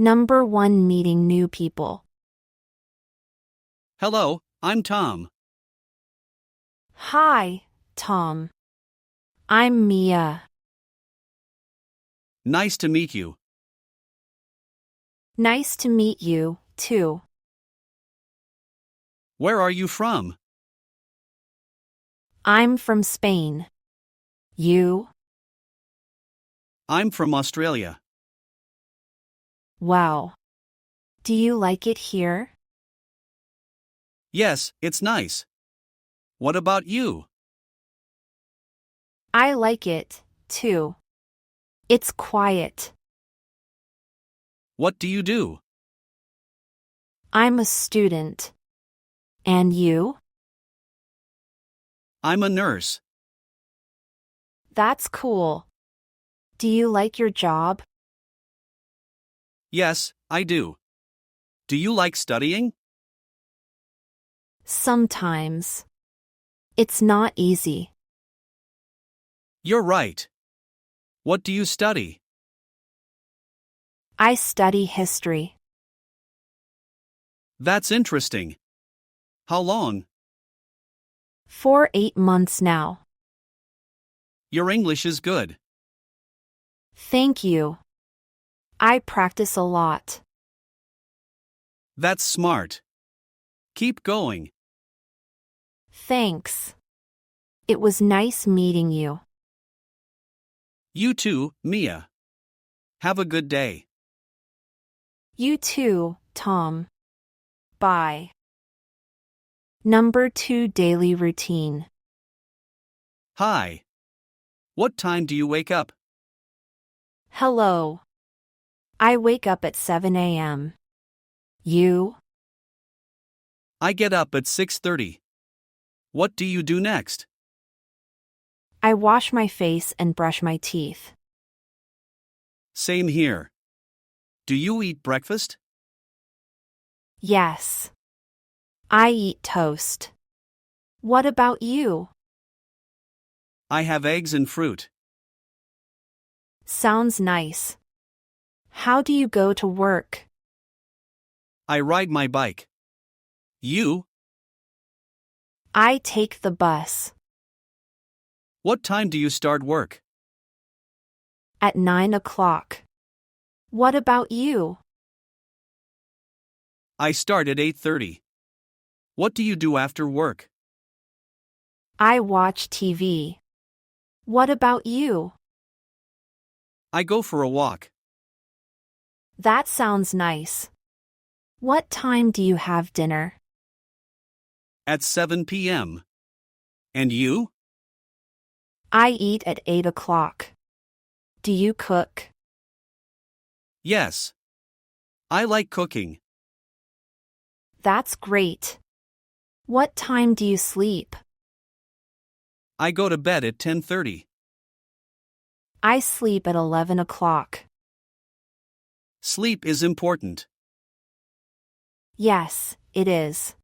Number 1, meeting new people. Hello, I'm Tom. Hi, Tom. I'm Mia. Nice to meet you. Nice to meet you, too. Where are you from? I'm from Spain. You? I'm from Australia. Wow. Do you like it here? Yes, it's nice. What about you? I like it, too. It's quiet. What do you do? I'm a student. And you? I'm a nurse. That's cool. Do you like your job? Yes, I do. Do you like studying? Sometimes. It's not easy. You're right. What do you study? I study history. That's interesting. How long? For 8 months now. Your English is good. Thank you. I practice a lot. That's smart. Keep going. Thanks. It was nice meeting you. You too, Mia. Have a good day. You too, Tom. Bye. Number 2, daily routine. Hi. What time do you wake up? Hello. I wake up at 7 a.m. You? I get up at 6:30. What do you do next? I wash my face and brush my teeth. Same here. Do you eat breakfast? Yes. I eat toast. What about you? I have eggs and fruit. Sounds nice. How do you go to work? I ride my bike. You? I take the bus. What time do you start work? At 9 o'clock. What about you? I start at 8:30. What do you do after work? I watch TV. What about you? I go for a walk. That sounds nice. What time do you have dinner? At 7 p.m. And you? I eat at 8 o'clock. Do you cook? Yes. I like cooking. That's great. What time do you sleep? I go to bed at 10:30. I sleep at 11 o'clock. Sleep is important. Yes, it is.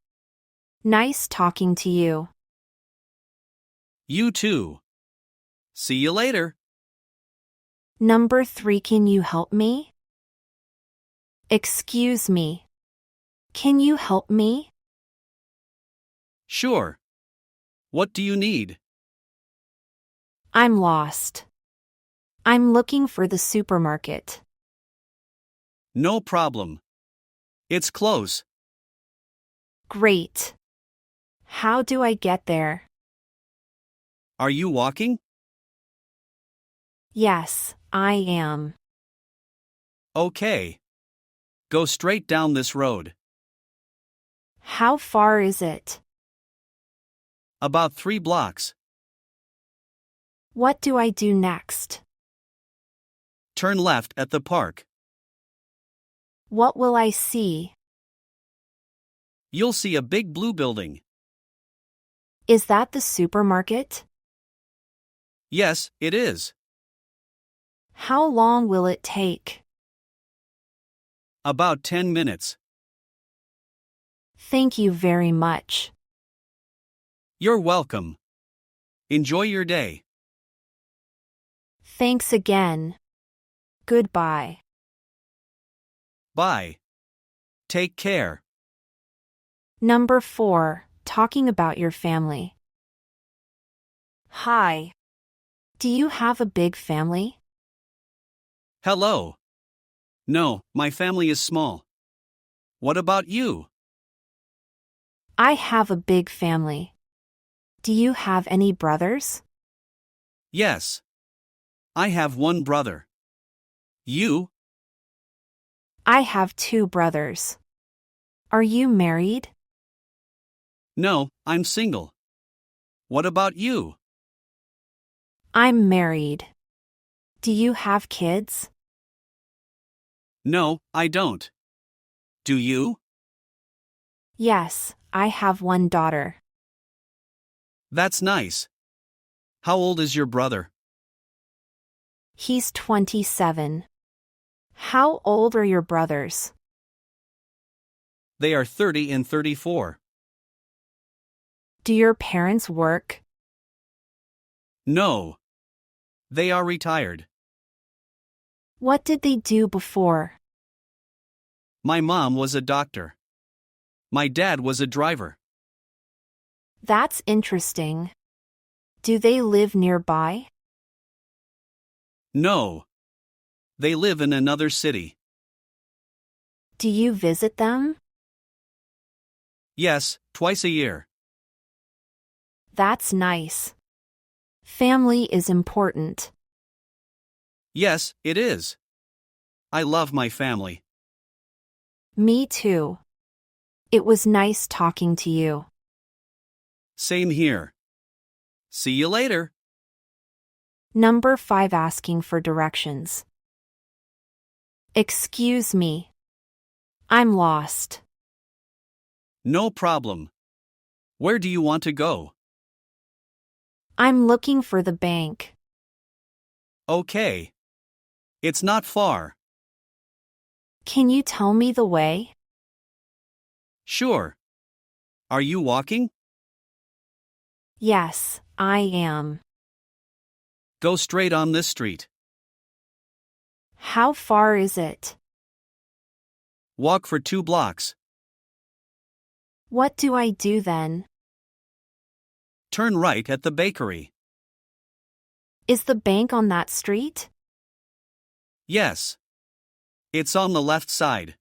Nice talking to you. You too. See you later. Number 3, can you help me? Excuse me. Can you help me? Sure. What do you need? I'm lost. I'm looking for the supermarket. No problem. It's close. Great. How do I get there? Are you walking? Yes, I am. Okay. Go straight down this road. How far is it? About 3 blocks. What do I do next? Turn left at the park. What will I see? You'll see a big blue building. Is that the supermarket? Yes, it is. How long will it take? About 10 minutes. Thank you very much. You're welcome. Enjoy your day. Thanks again. Goodbye. Bye. Take care. Number 4. Talking about your family. Hi. Do you have a big family? Hello. No, my family is small. What about you? I have a big family. Do you have any brothers? Yes. I have one brother. You? I have 2 brothers. Are you married? No, I'm single. What about you? I'm married. Do you have kids? No, I don't. Do you? Yes, I have one daughter. That's nice. How old is your brother? He's 27. How old are your brothers? They are 30 and 34. Do your parents work? No. They are retired. What did they do before? My mom was a doctor. My dad was a driver. That's interesting. Do they live nearby? No. They live in another city. Do you visit them? Yes, twice a year. That's nice. Family is important. Yes, it is. I love my family. Me too. It was nice talking to you. Same here. See you later. Number 5. Asking for directions. Excuse me. I'm lost. No problem. Where do you want to go? I'm looking for the bank. Okay. It's not far. Can you tell me the way? Sure. Are you walking? Yes, I am. Go straight on this street. How far is it? Walk for 2 blocks. What do I do then? Turn right at the bakery. Is the bank on that street? Yes. It's on the left side.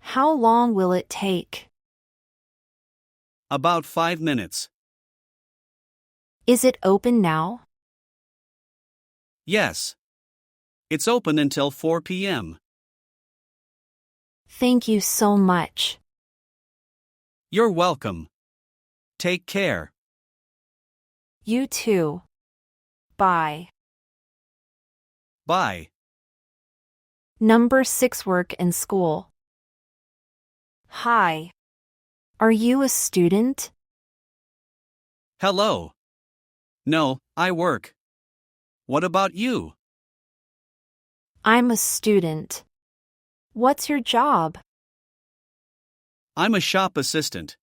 How long will it take? About 5 minutes. Is it open now? Yes. It's open until 4 p.m. Thank you so much. You're welcome. Take care. You too. Bye. Bye. Number 6. Work and school. Hi. Are you a student? Hello. No, I work. What about you? I'm a student. What's your job? I'm a shop assistant.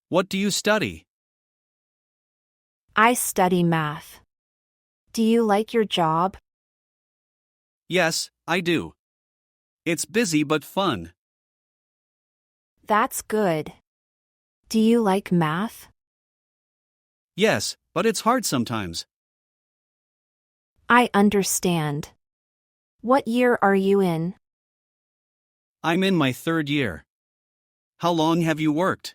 What do you study? I study math. Do you like your job? Yes, I do. It's busy but fun. That's good. Do you like math? Yes, but it's hard sometimes. I understand. What year are you in? I'm in my 3rd year. How long have you worked?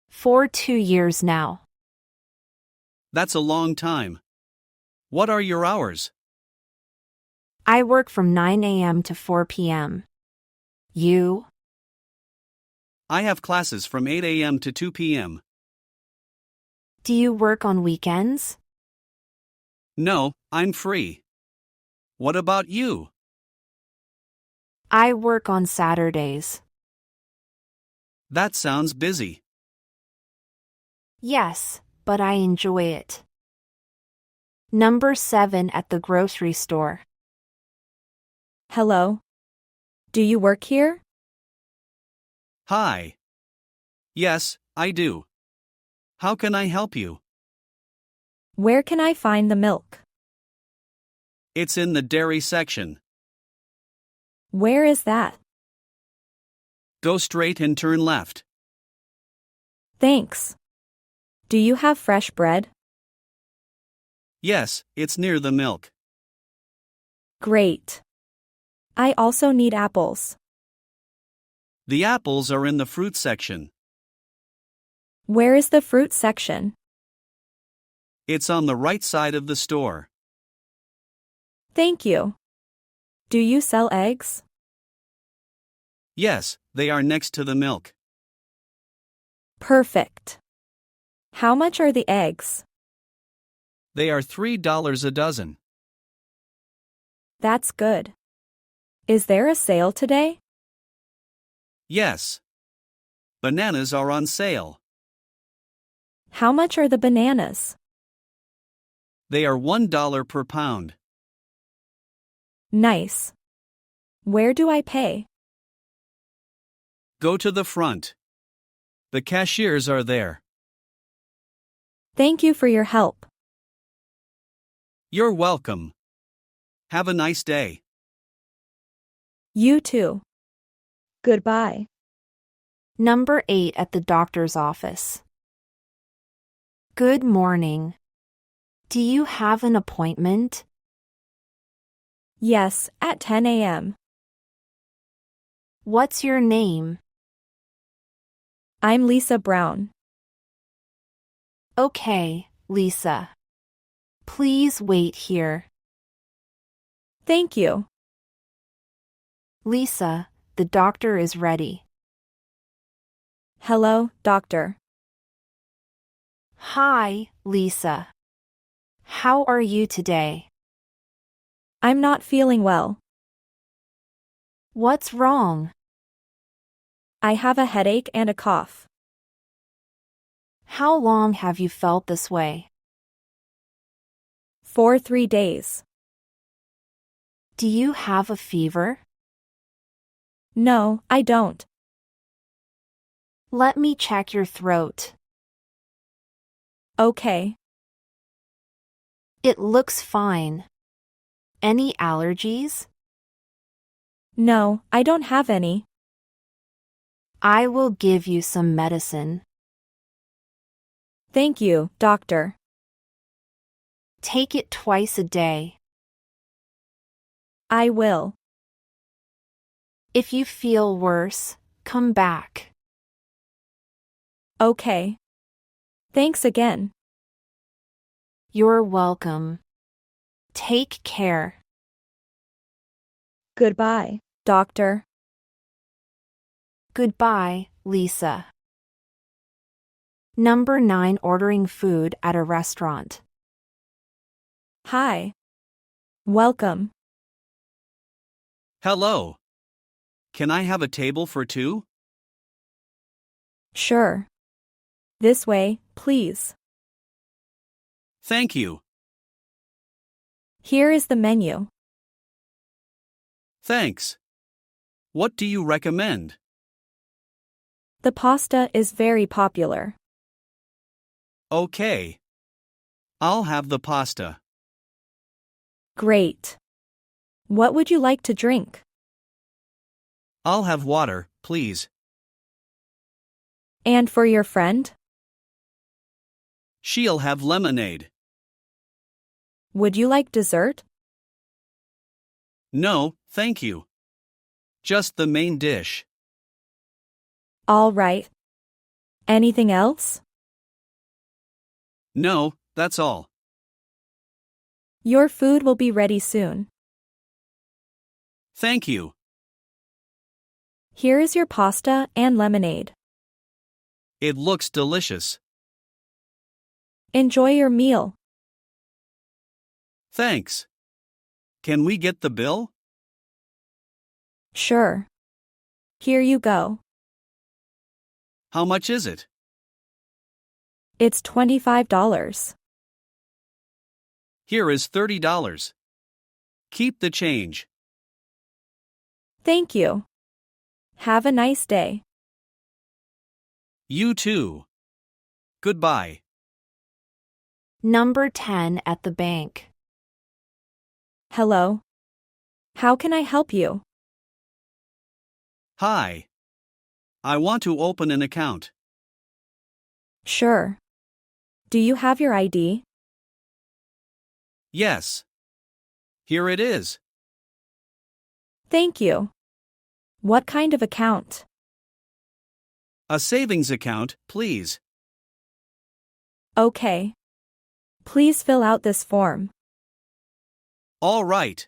For 2 years now. That's a long time. What are your hours? I work from 9 a.m. to 4 p.m. You? I have classes from 8 a.m. to 2 p.m. Do you work on weekends? No, I'm free. What about you? I work on Saturdays. That sounds busy. Yes, but I enjoy it. Number 7. At the grocery store. Hello. Do you work here? Hi. Yes, I do. How can I help you? Where can I find the milk? It's in the dairy section. Where is that? Go straight and turn left. Thanks. Do you have fresh bread? Yes, it's near the milk. Great. I also need apples. The apples are in the fruit section. Where is the fruit section? It's on the right side of the store. Thank you. Do you sell eggs? Yes, they are next to the milk. Perfect. How much are the eggs? They are $3 a dozen. That's good. Is there a sale today? Yes. Bananas are on sale. How much are the bananas? They are $1 per pound. Nice. Where do I pay? Go to the front. The cashiers are there. Thank you for your help. You're welcome. Have a nice day. You too. Goodbye. Number 8 at the doctor's office. Good morning. Do you have an appointment? Yes, at 10 a.m. What's your name? I'm Lisa Brown. Okay, Lisa. Please wait here. Thank you. Lisa, the doctor is ready. Hello, doctor. Hi, Lisa. How are you today? I'm not feeling well. What's wrong? I have a headache and a cough. How long have you felt this way? For 3 days. Do you have a fever? No, I don't. Let me check your throat. Okay. It looks fine. Any allergies? No, I don't have any. I will give you some medicine. Thank you, doctor. Take it twice a day. I will. If you feel worse, come back. Okay. Thanks again. You're welcome. Take care. Goodbye, doctor. Goodbye, Lisa. Number 9. Ordering food at a restaurant. Hi. Welcome. Hello. Can I have a table for two? Sure. This way, please. Thank you. Here is the menu. Thanks. What do you recommend? The pasta is very popular. Okay. I'll have the pasta. Great. What would you like to drink? I'll have water, please. And for your friend? She'll have lemonade. Would you like dessert? No, thank you. Just the main dish. All right. Anything else? No, that's all. Your food will be ready soon. Thank you. Here is your pasta and lemonade. It looks delicious. Enjoy your meal. Thanks. Can we get the bill? Sure. Here you go. How much is it? It's $25. Here is $30. Keep the change. Thank you. Have a nice day. You too. Goodbye. Number 10 at the bank. Hello. How can I help you? Hi. I want to open an account. Sure. Do you have your ID? Yes. Here it is. Thank you. What kind of account? A savings account, please. Okay. Please fill out this form. All right.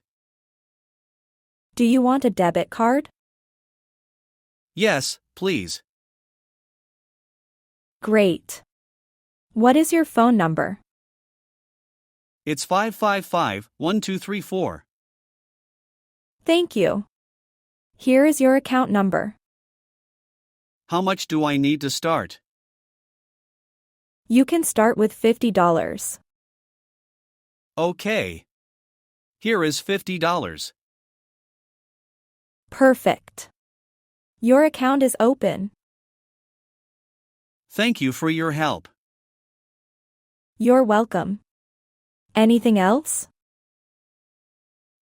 Do you want a debit card? Yes, please. Great. What is your phone number? It's 555-1234. Thank you. Here is your account number. How much do I need to start? You can start with $50. Okay. Here is $50. Perfect. Your account is open. Thank you for your help. You're welcome. Anything else?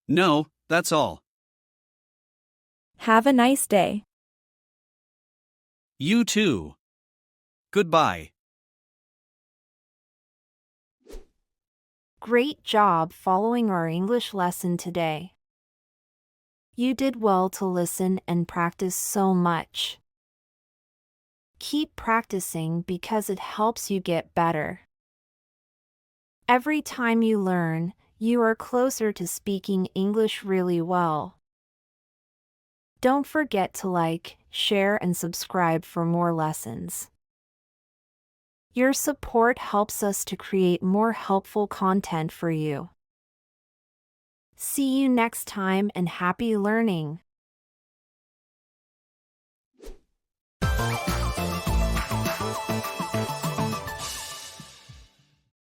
No, that's all. Have a nice day. You too. Goodbye. Great job following our English lesson today. You did well to listen and practice so much. Keep practicing because it helps you get better. Every time you learn, you are closer to speaking English really well. Don't forget to like, share, and subscribe for more lessons. Your support helps us to create more helpful content for you. See you next time and happy learning!